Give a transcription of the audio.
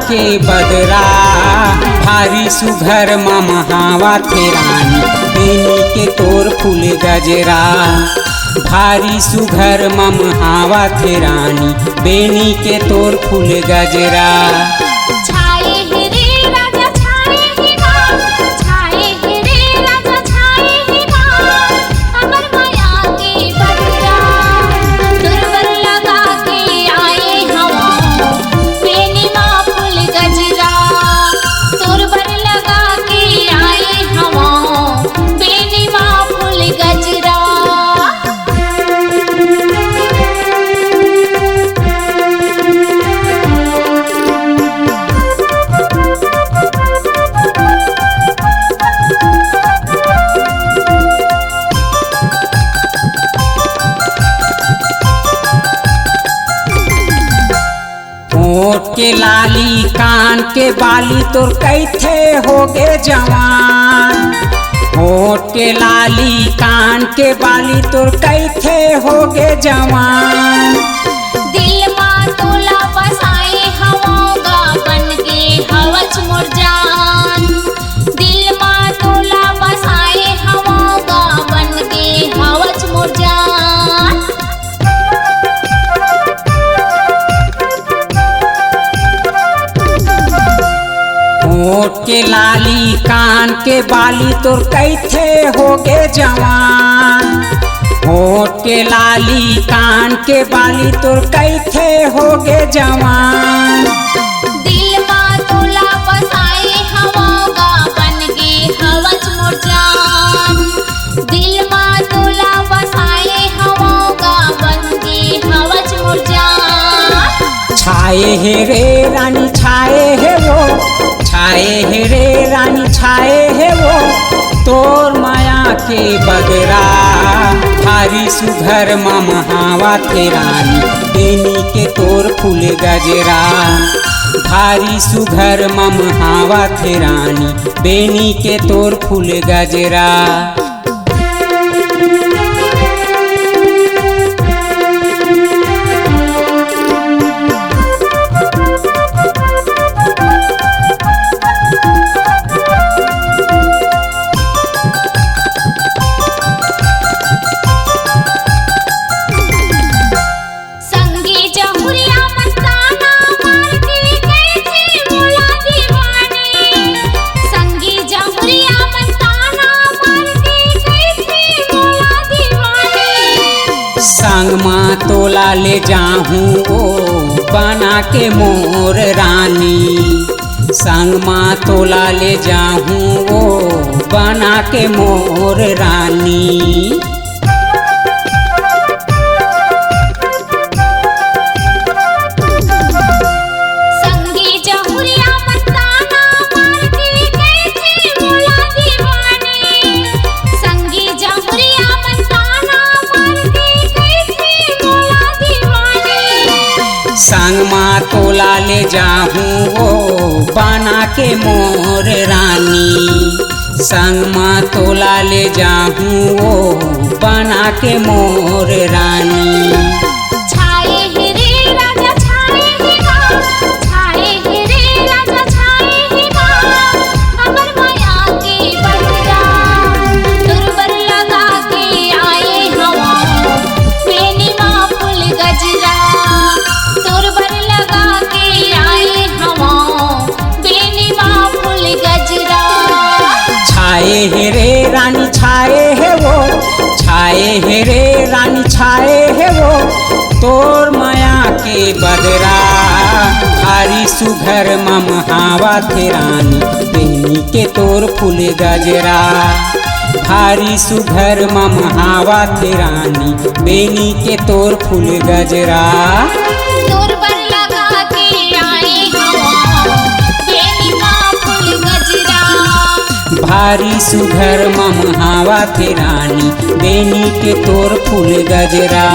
के बदरा भारी सुघर ममहावा थे रानी बेनी के तोर फूल गजरा भारी सुघर ममहावा थे रानी बेनी के तोर फूल गजरा होठ के लाली कान के बाली तोर कैथे होगे जवान होठ के लाली कान के बाली तोर कैथे होगे जवान दिल मां तोला बसाए हवागा बन के हवच मोर जान दिल मां तोला बसाए हवागा बन के हवच मोर जान होठ के लाली कान के बाली तोर कैथे होगे जवान होठ के लाली कान के बाली तोर कैथे होगे जवान दिल मां तोला बसाए हवागा बन के हवच मोर जान दिल मां तोला बसाए हवागा बन के हवच मोर जान छाए है रे रानी छाए है वो छाए है रे रानी छाए है वो तोर माया के बदरा भारी सुघर ममहावा थे रानी बेनी के तोर फूल गजरा भारी सुघर ममहावा थे रानी बेनी के तोर फूल गजरा संग माँ तोला ले जाहूँ ओ बना के मोर रानी संग माँ तोला ले जाहूँ ओ बना के मोर रानी संग माँ तोला ले जाहूँ ओ बना के मोर रानी संग माँ तोला ले जाहूँ ओ बना के मोर रानी छाए है रे राजा छाए है ना छाए है रे राजा छाए है ना हमर माया के बदरा दुर्बर लगा के आए हवा बेनी माँ फूल गजरा दुर्बर लगा के आए हवा बेनी माँ फूल गजरा छाए है रे रानी छाए है वो छाए है रे रानी छाए है वो तोर माया के बदरा भारी सुघर ममहावा थे रानी बेनी के तोर फूल गजरा भारी सुघर ममहावा थे रानी बेनी के तोर फूल गजरा दुर्बर लगा के आए हवा बेनी माँ फूल गजरा भारी सुघर ममहावा थे रानी बेनी के तोर फूल गजरा।